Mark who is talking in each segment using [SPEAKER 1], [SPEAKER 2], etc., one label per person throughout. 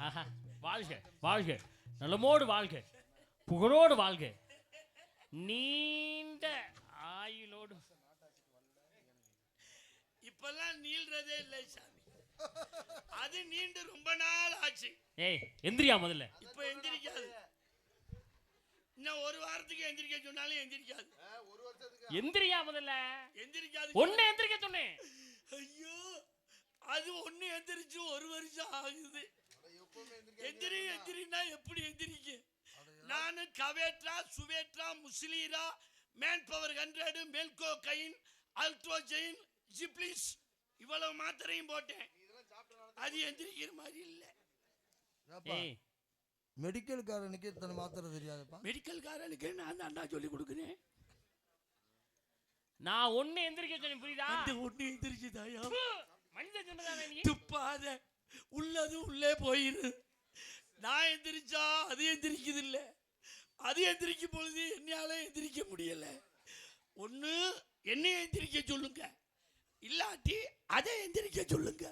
[SPEAKER 1] ஆஹா, வாழ்க வாழ்க, நலமோடு வாழ்க, புகழோடு வாழ்க, நீண்ட ஆயுளோடு.
[SPEAKER 2] இப்பெல்லாம் நீள்றதே இல்லை சாமி, அது நீண்டு ரொம்ப நாள் ஆச்சு.
[SPEAKER 1] ஏய் எந்திரியா முதல்ல.
[SPEAKER 2] இப்ப எந்திரிக்காது, இன்னும் ஒரு வாரத்துக்கு எந்திரிக்க சொன்னாலும் எந்திரிக்காது.
[SPEAKER 1] எந்திரியா முதல்ல.
[SPEAKER 2] எந்திரிக்காது.
[SPEAKER 1] ஒண்ணு எந்திரிக்க சொன்னேன்.
[SPEAKER 2] ஐயோ, அது ஒண்ணு எந்திரிச்சு ஒரு வருஷம் ஆகுது. எந்திரினா எப்படி எந்திரிக்க? நானு கவேட்ரா, சுவேட்ரா, முஸ்லீரா, மேன் பவர் 100, மெல்கோ கைன், அல்ட்ரோஜெயின், ஜிப்ளிஸ் இவ்வளவு மாத்திரையும் போட்டேன். அது எந்திரிக்கிற மாதிரி இல்ல.
[SPEAKER 3] மெடிக்கல் காரனுக்கு இத்தனை மாத்திரை தெரியாதுப்பா.
[SPEAKER 2] மெடிக்கல் காரனுக்கு நான் தான்டா சொல்லி கொடுக்குறேன்.
[SPEAKER 1] நான் ஒண்ணு எந்திரிக்க சொன்னேன், புரியுதா?
[SPEAKER 2] அந்த ஒண்ணு எந்திரிச்சுதாயா?
[SPEAKER 1] மனித சொன்னதானே நீ?
[SPEAKER 2] துப்பாத, உள்ளது உள்ளே போயிரு. நான் எந்திரிச்சா அது எந்திரிக்குது இல்ல, அது எந்திரிக்கும் பொழுது என்னால எந்திரிக்க முடியல. ஒண்ணு என்னை எந்திரிக்க சொல்லுங்க, இல்லாட்டி அதை எந்திரிக்க சொல்லுங்க.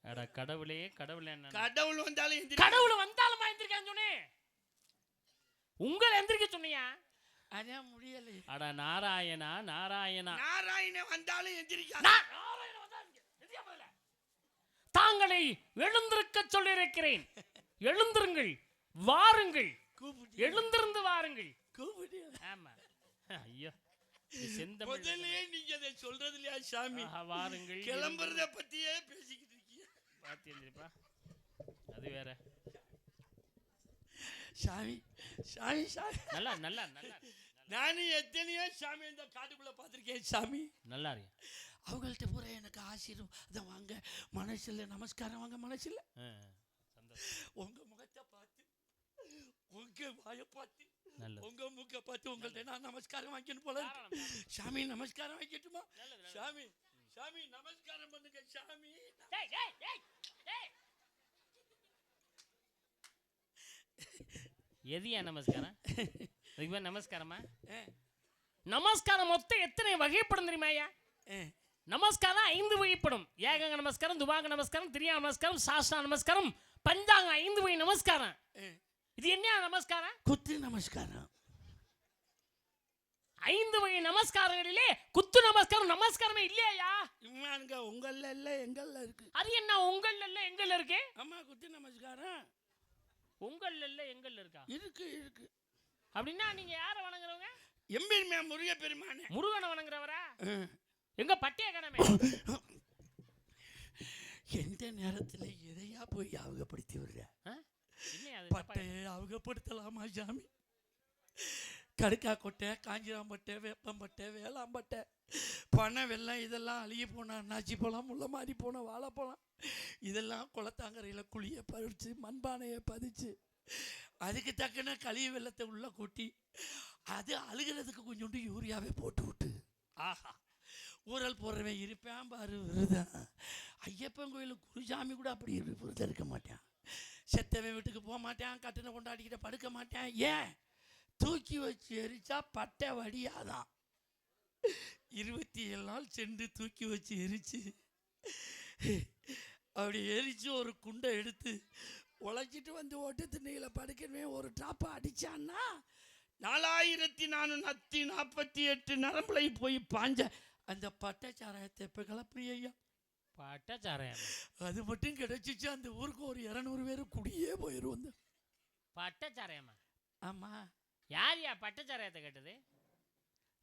[SPEAKER 1] அட கடவுளே கடவுளே,
[SPEAKER 2] கடவுள் வந்தாலும்
[SPEAKER 1] கடவுள் வந்தாலும் எந்திரிக்கான்னு சொன்னேன். உங்களை எந்திரிக்க சொன்னியா?
[SPEAKER 2] அதான் முடியல.
[SPEAKER 1] அட நாராயணா நாராயணா,
[SPEAKER 2] நாராயண வந்தாலும் எந்திரிக்க.
[SPEAKER 1] தாங்களை எழுந்திருக்க சொல்லியிருக்கிறேன். எழுந்திருங்கள், வாருங்கள், எழுந்திருந்து வாருங்கள். ஆமா, ஐயோ
[SPEAKER 2] முதல்ல நீங்க அதை சொல்றது இல்லையா சாமி?
[SPEAKER 1] வாருங்கள்,
[SPEAKER 2] கிளம்புறத பத்தியே பேசிக்கிட்டு இருக்கீங்க.
[SPEAKER 1] பாத்தியா, அது வேற.
[SPEAKER 2] சாமி சாமி சாமி,
[SPEAKER 1] நல்லா நல்லா நல்லா.
[SPEAKER 2] நானும் எத்தனையோ சாமி இந்த காட்டுக்குள்ள பார்த்துருக்கேன் சாமி.
[SPEAKER 1] நல்லா இருக்கு.
[SPEAKER 2] அவங்கள்ட்ட பூரா எனக்கு ஆசீர்வாதம் வாங்க மனசில்ல, நமஸ்காரம் வாங்க மனசில்ல. உங்க முகத்தை பார்த்து, உங்க வாயை பார்த்து, உங்க மூக்க பார்த்து உங்கள்ட்ட நான் நமஸ்காரம் வாங்கிக்கணும் போல. சாமி நமஸ்காரம் வாங்கிட்டுமா? சாமி சாமி நமஸ்காரம் பண்ணுங்க சாமி.
[SPEAKER 1] எதியா நமஸ்காரம்? அதுக்கு நமஸ்காரமா? நமஸ்காரம் மொத்தம் எத்தனை வகைப்படும் தெரியுமாயா? நமஸ்காரம் 5 வகைப்படும். ஏகாங்க நமஸ்காரம், துபாங்க நமஸ்காரம், திரியா நமஸ்காரம், சாஸ்தா நமஸ்காரம், பஞ்சாங்க 5 வகை நமஸ்காரம். இது என்ன நமஸ்காரம்?
[SPEAKER 2] குத்து நமஸ்காரம்.
[SPEAKER 1] 5 வகை நமஸ்காரங்களிலே குத்து நமஸ்காரம் நமஸ்காரமே இல்லையா?
[SPEAKER 2] இம்மானுங்க உங்கள்ல இல்ல எங்கள்ல இருக்கு.
[SPEAKER 1] அது என்ன உங்கள்ல இல்ல எங்கள்ல இருக்கு?
[SPEAKER 2] அம்மா குத்து நமஸ்காரம்
[SPEAKER 1] உங்கள்ல இல்ல எங்கள்ல இருக்கா?
[SPEAKER 2] இருக்கு இருக்கு.
[SPEAKER 1] அப்படின்னா நீங்க யாரை வணங்குறவங்க?
[SPEAKER 2] எம்பெருமே முருக பெருமானே.
[SPEAKER 1] முருகனை வணங்குறவரா? எங்க பட்டிய கடமை.
[SPEAKER 2] எந்த நேரத்துல எதையா போய் அவகப்படுத்தி விடுற? பட்டையை அவகப்படுத்தலாமா சாமி? கடுக்கா கொட்டை, காஞ்சிராம்பட்டை, வேப்பம்பட்டை, வேளாம்பட்டை, பனை வெள்ளம் இதெல்லாம் அழுகி போன அண்ணாச்சி பழம், முள்ள மாதிரி போன வாழைப்பழம், இதெல்லாம் குளத்தாங்கரையில் குழியை பறித்து மண்பானையை பதிச்சு அதுக்கு தக்கன கழிவு வெள்ளத்தை உள்ள கொட்டி அது அழுகிறதுக்கு கொஞ்சோண்டு யூரியாவே போட்டு விட்டு, ஆஹா ஊரல் போடுறவன் இருப்பேன் பாரு விருதான். ஐயப்பன் கோயிலுக்கு குருசாமி கூட அப்படி விருதம் இருக்க மாட்டான். செத்தவன் வீட்டுக்கு போக மாட்டான், கட்டணை கொண்டாடிக்கிட்ட படுக்க மாட்டான். ஏன்? தூக்கி வச்சு எரிச்சா பட்டை வடியாதான். 27 நாள் சென்று தூக்கி வச்சு எரிச்சு, அப்படி எரிச்சு ஒரு குண்டை எடுத்து உழைச்சிட்டு வந்து ஓட்டு திண்ணையில் படுக்கவே ஒரு ட்ராப்பை அடிச்சான்னா 4448 நரம்புலை போய் பாஞ்ச அந்த பட்டை சாராயத்தை எப்போ கலப்புறியா?
[SPEAKER 1] பட்டை சாராயம்
[SPEAKER 2] அது மட்டும் கிடைச்சிச்சு அந்த ஊருக்கு ஒரு 200 பேர் குடியே போயிடும்.
[SPEAKER 1] பட்டை சாராயமா?
[SPEAKER 2] ஆமா.
[SPEAKER 1] யார் பட்டச்சாராயத்தை கேட்டது?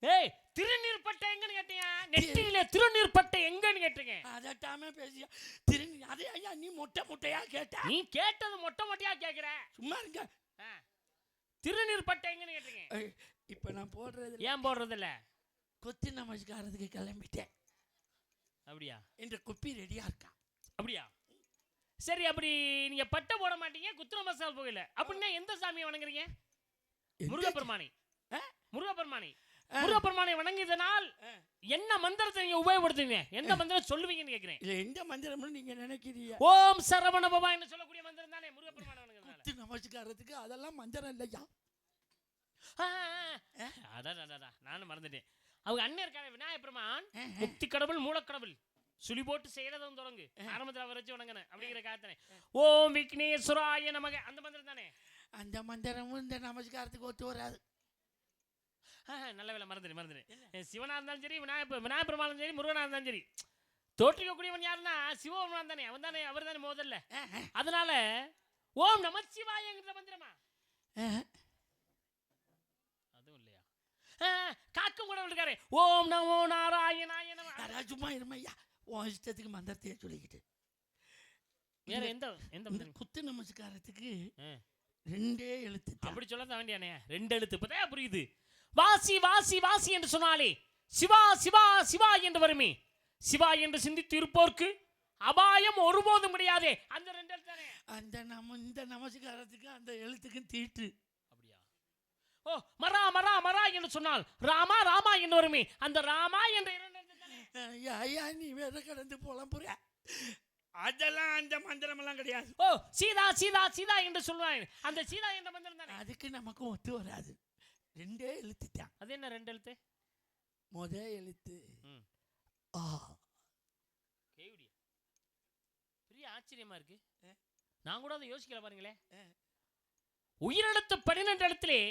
[SPEAKER 1] ஏய், திருநீர் பட்டை எங்கன்னு கேட்டியா? நெத்தியில திருநீர் பட்டை எங்கன்னு கேட்டீங்க?
[SPEAKER 2] அதட்டாம பேசியா திருநீர்? அதே ஐயா நீ மொட்டை மொட்டையா கேட்ட?
[SPEAKER 1] நீ கேட்டது மொட்டை மொட்டையா கேக்குற?
[SPEAKER 2] சும்மா இருங்க.
[SPEAKER 1] திருநீர் பட்டை எங்கன்னு கேட்டீங்க?
[SPEAKER 2] இப்ப நான் போடுறது.
[SPEAKER 1] ஏன் போடுறது இல்ல?
[SPEAKER 2] கொத்தி நமஸ்காரத்துக்கு கிளம்பிட்டேன்.
[SPEAKER 1] அப்படியா?
[SPEAKER 2] என்ற குப்பி ரெடியா இருக்கா?
[SPEAKER 1] அப்படியா? சரி, அப்படி நீங்க பட்டை போட மாட்டீங்க, குத்து நமஸ்காரம் போகல அப்படின்னா எந்த சாமியை வணங்குறீங்க? முருகப்பெருமானை. முருகப்பெருமானை முருகப்பெருமானை வணங்கியதனால் என்ன மந்திரத்தை நீங்க உபயோகப்படுத்துவீங்க? எந்த மந்திரம் சொல்லுவீங்கன்னு கேக்குறேன்.
[SPEAKER 2] இல்ல எந்த மந்திரம்னு நீங்க நினைக்கிறீங்க?
[SPEAKER 1] ஓம் சரவண பவான்னு சொல்லக்கூடிய மந்திரம் தானே முருகப்பெருமானை வணங்குறதுனால.
[SPEAKER 2] குத்து நமஸ்காரத்துக்கு அதெல்லாம் மந்திரம் இல்லையா?
[SPEAKER 1] அதான் நானும் மறந்துட்டேன். அவங்க அண்ணன் இருக்காரு விநாயகப் பெருமான், முக்தி கடவுள், மூலக்கடவுள், சுழி போட்டு செய்யறதும் தொடங்கு. ஆரம்பத்தில் அவர் வச்சு வணங்கணும் அப்படிங்கிற காத்தனை. ஓம் விக்னேஸ்வராய நமக அந்த மந்திரம் தானே.
[SPEAKER 2] அந்த மந்திரமும் இந்த நமஸ்காரத்துக்கு ஒத்து வராது.
[SPEAKER 1] நல்ல வேலை மறந்துடு. சிவனா இருந்தாலும் சரி, விநாயகர் பெருமாள் இருந்தாலும் சரி, முருகனா இருந்தாலும் சரி, தோற்றிக்கக்கூடியவன் யாருன்னா சிவபெருமான் தானே. அவன் தானே, அவர் தானே முதல்ல. அதனால ஓம் நமச்சிவாயங்கிற மந்திரமா அதுவும் இல்லையா? காக்கும் கூட இருக்காரு. ஓம் நமோ நாராயணாய நம.
[SPEAKER 2] சும்மா இருமையா, உன் இஷ்டத்துக்கு மந்திரத்தையே சொல்லிக்கிட்டு.
[SPEAKER 1] வேற எந்த
[SPEAKER 2] குத்து நமஸ்காரத்துக்கு 2 எழுத்து.
[SPEAKER 1] அப்படி சொல்ல வேண்டியானே, 2 எழுத்து. இப்பதான் புரியுது. வாசி வாசி வாசி என்று சொன்னாலே சிவா சிவா சிவா என்று வருமே. சிவா என்று சிந்தித்து இருப்போர்க்கு அபாயம் ஒருபோதும் முடியாதே. அந்த 2 எழுத்து தானே.
[SPEAKER 2] இந்த நமஸ்காரத்துக்கு அந்த எழுத்துக்கு தீட்டு.
[SPEAKER 1] அப்படியா? ஓ மரா மரா மரா என்று சொன்னால் ராமா ராமா என்று வருமே. அந்த ராமா என்ற 2 எழுத்து தானே.
[SPEAKER 2] ஐயா நீ வேற கடந்து போலாம் புரிய. அதெல்லாம் அந்த மந்திரம் எல்லாம் கிடையாது.
[SPEAKER 1] ஓ சீதா சீதா சீதா என்று சொல்லுவாங்க. அந்த சீதா என்ற மந்திரம் தானே.
[SPEAKER 2] அதுக்கு நமக்கு ஒத்து வராது. 2 எழுத்து தான்.
[SPEAKER 1] அது என்ன 2 எழுத்து?
[SPEAKER 2] முத எழுத்து ஆ.
[SPEAKER 1] கேவிடியா? பெரிய ஆச்சரியமா இருக்கு. நான் கூட அதை யோசிக்கல பாருங்களேன். உயிரெழுத்து 12 எழுத்திலே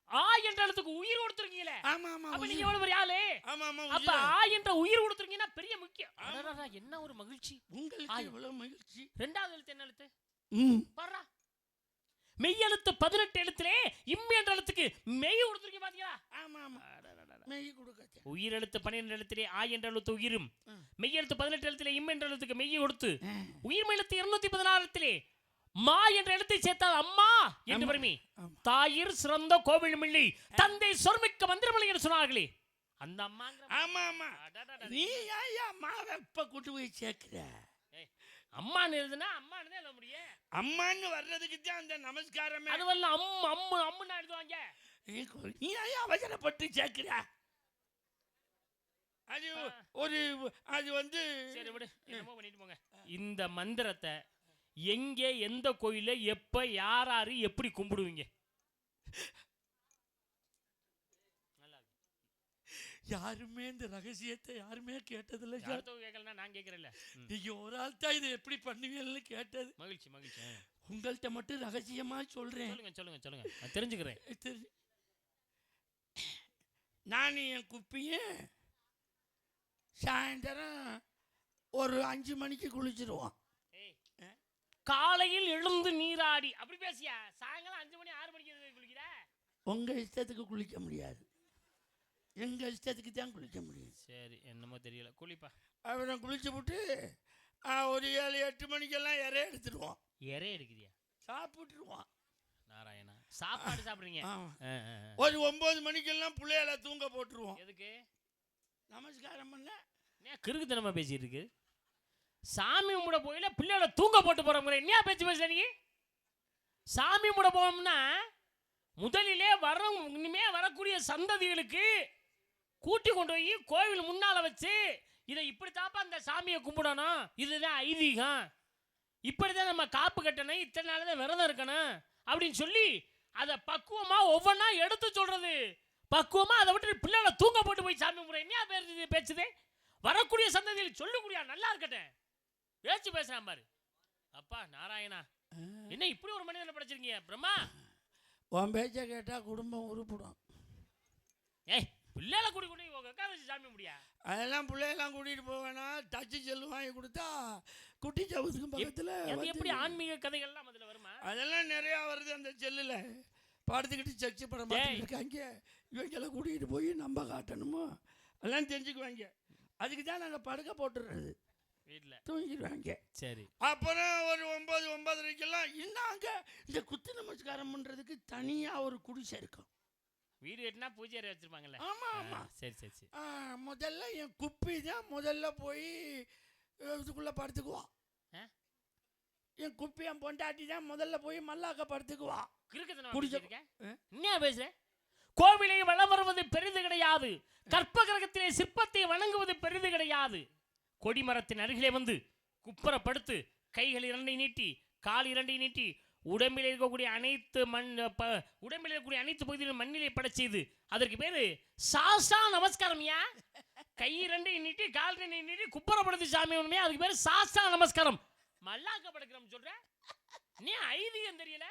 [SPEAKER 1] ஆ என்ற எழுத்துக்கு உயிர் கொடுத்துருக்கீங்களே.
[SPEAKER 2] ஆமா ஆமா.
[SPEAKER 1] அப்ப நீங்க எவ்வளவு பெரிய ஆளு?
[SPEAKER 2] ஆமா ஆமா.
[SPEAKER 1] அப்ப ஆ என்ற உயிர் கொடுத்துருக்கீங்கன்னா பெரிய முக்கியம். என்ன ஒரு மகிழ்ச்சி
[SPEAKER 2] உங்களுக்கு. எவ்வளவு மகிழ்ச்சி.
[SPEAKER 1] 2வது எழுத்து என்ன எழுத்து? பாருடா. மெய் எழுத்து 18 எழுத்திலே இம் என்ற எழுத்துக்கு மெய் கொடுத்துருக்கீங்க பாத்தீங்களா?
[SPEAKER 2] ஆமா ஆமா. மெய் கொடுக்க.
[SPEAKER 1] உயிர் எழுத்து 12 எழுத்திலே ஆ என்ற எழுத்து உயிரும், மெய் எழுத்து 18 எழுத்திலே இம் என்ற எழுத்துக்கு மெய்யை கொடுத்து, உயிர் எழுத்து 216 எழுத்திலே மா என்ற எழுத்தை சேர்த்தால் அம்மா என்று வருமே. தாயிர் சிறந்த கோவில் மில்லி, தந்தை சொர்மிக்க மந்திரமில்லை என்று சொன்னார்களே. அந்த அம்மா.
[SPEAKER 2] ஆமா ஆமா. நீ ஏன் அம்மாவை இப்ப கூட்டு போய் சேர்க்கிற?
[SPEAKER 1] அம்மான்னு எழுதுனா அம்மான்னு தான் எழுத முடியும்.
[SPEAKER 2] அம்மான்னு வர்றதுக்கு தான் அந்த நமஸ்காரமே.
[SPEAKER 1] அது வரல அம்முன்னு எழுதுவாங்க.
[SPEAKER 2] நீ ஏன் அவசரப்பட்டு சேர்க்கிற? அது ஒரு அது வந்து
[SPEAKER 1] சரி விடு, என்னமோ பண்ணிட்டு போங்க. இந்த மந்திரத்தை எங்க எந்த கோயில எப்ப யாராரு எப்படி கும்பிடுவீங்க?
[SPEAKER 2] யாருமே இந்த ரகசியத்தை யாருமே கேட்டதில்லை.
[SPEAKER 1] கேட்கலன்னா நான் கேட்கறேன்ல.
[SPEAKER 2] நீங்க ஒரு ஆள் தான் இதை எப்படி பண்ணுவீங்கன்னு கேட்டது.
[SPEAKER 1] மகிழ்ச்சி மகிழ்ச்சி.
[SPEAKER 2] உங்கள்கிட்ட மட்டும் ரகசியமா சொல்றேன்.
[SPEAKER 1] சொல்லுங்க சொல்லுங்க, நான் தெரிஞ்சுக்கிறேன்.
[SPEAKER 2] நான் என் குப்பியை சாயந்தரம் ஒரு 5 மணிக்கு குளிச்சிருவான்.
[SPEAKER 1] காலையில் எழுந்து நீராடி அப்படி பேசியா? சாயங்காலம் 5 மணி 6 மணிக்கு குளிக்கிற?
[SPEAKER 2] உங்க இஷ்டத்துக்கு குளிக்க முடியாது, எங்க இஷ்டத்துக்கு தான் குளிக்க முடியும்.
[SPEAKER 1] சரி, என்னமோ தெரியல, குளிப்பா.
[SPEAKER 2] அவனை குளிச்சு விட்டு ஒரு 7-8 மணிக்கெல்லாம் இறை எடுத்துடுவான்.
[SPEAKER 1] இறை எடுக்கிறியா?
[SPEAKER 2] சாப்பிட்டுருவான்.
[SPEAKER 1] நாராயணா, சாப்பாடு சாப்பிடுறீங்க?
[SPEAKER 2] ஒரு 9 மணிக்கெல்லாம் பிள்ளையால தூங்க போட்டுருவோம்.
[SPEAKER 1] எதுக்கு?
[SPEAKER 2] நமஸ்காரம் பண்ண.
[SPEAKER 1] கிறுக்குத்தனமா பேசிட்டு இருக்கு. சாமி கும்பிட போயில பிள்ளைகளை தூங்க போட்டு போற முறை என்ன பேச்சு பேச? நீ சாமி கும்பிட போவோம்னா முதலிலே இனிமே வரக்கூடிய சந்ததிகளுக்கு கூட்டி கொண்டு போய் கோவில் முன்னால வச்சு இதை இப்படி தாப்பா அந்த சாமியை கும்பிடணும், இதுதான் ஐதீகம், இப்படிதான் நம்ம காப்பு கட்டணும், இத்தனை நாள் தான் விரதம் இருக்கணும் அப்படின்னு சொல்லி அதை பக்குவமா ஒவ்வொன்றா எடுத்து சொல்றது. பக்குவமா அதை விட்டு பிள்ளைகளை தூங்க போட்டு போய் சாமி கும்பிட என்ன பேச்சுதே? வரக்கூடிய சந்ததியில் சொல்லக்கூடிய நல்லா இருக்கட்டும், பேச்சு பேசுறான் பாரு. அப்பா நாராயணா, என்ன இப்படி ஒரு மனிதனை படைச்சிருக்கீங்க பிரம்மா?
[SPEAKER 2] உன் பேச்சை கேட்டா குடும்பம் உருப்பிடும்.
[SPEAKER 1] ஏய், பிள்ளைகளை கூட்டி கொண்டு உட்கார வச்சு சாமி முடியா?
[SPEAKER 2] அதெல்லாம் பிள்ளையெல்லாம் கூட்டிட்டு போவேனா? டச்சு செல்லு வாங்கி கொடுத்தா குட்டி சவுத்துக்கும் பக்கத்துல.
[SPEAKER 1] அது எப்படி ஆன்மீக கதைகள்லாம் அதுல வருமா?
[SPEAKER 2] அதெல்லாம் நிறையா வருது அந்த செல்லுல. படுத்துக்கிட்டு சர்ச்சை படம் இருக்காங்க, இவங்களை கூட்டிகிட்டு போய் நம்ம காட்டணுமோ எல்லாம் தெரிஞ்சுக்குவாங்க. அதுக்கு தான் நாங்கள் படுக்க போட்டுடுறது, வீட்டில் தூங்கிடுவாங்க. சரி, அப்புறம் ஒரு 9-9:30 இருந்தாங்க. இந்த குத்து நமஸ்காரம் பண்ணுறதுக்கு தனியாக ஒரு குடிசை இருக்கும்.
[SPEAKER 1] வீடு கட்டினா பூஜை அறை வச்சிருப்பாங்கல்ல?
[SPEAKER 2] ஆமாம் ஆமாம்.
[SPEAKER 1] சரி சரி சரி.
[SPEAKER 2] முதல்ல என் குப்பி தான் முதல்ல போய் இதுக்குள்ளே படுத்துக்குவான். என் குப்பி என் பொண்டாட்டி தான் முதல்ல போய் மல்லாக்க படுத்துக்குவான்.
[SPEAKER 1] என்ன பேசுற? கோவிலை வளம் வருவது பெரிது கிடையாது, கற்பகிரகத்திலே சிற்பத்தை வணங்குவது பெரிது கிடையாது. கொடிமரத்தின் அருகிலே வந்து குப்புறப்படுத்து, கைகள் 2 நீட்டி, கால் 2 நீட்டி, உடம்பில் இருக்கக்கூடிய அனைத்து பகுதியிலும் மண்ணிலே படச் செய்து, அதற்கு பேரு சாஸ்தா நமஸ்காரம். கை ரெண்டையும் நீட்டி கால் ரெண்டையும் நீட்டி குப்புறப்படுத்து சாமி உண்மையா அதுக்கு பேரு சாஸ்திர நமஸ்காரம். மல்லாக்க படுக்கிறோம் சொல்ற நீ ஐதீகம் தெரியல.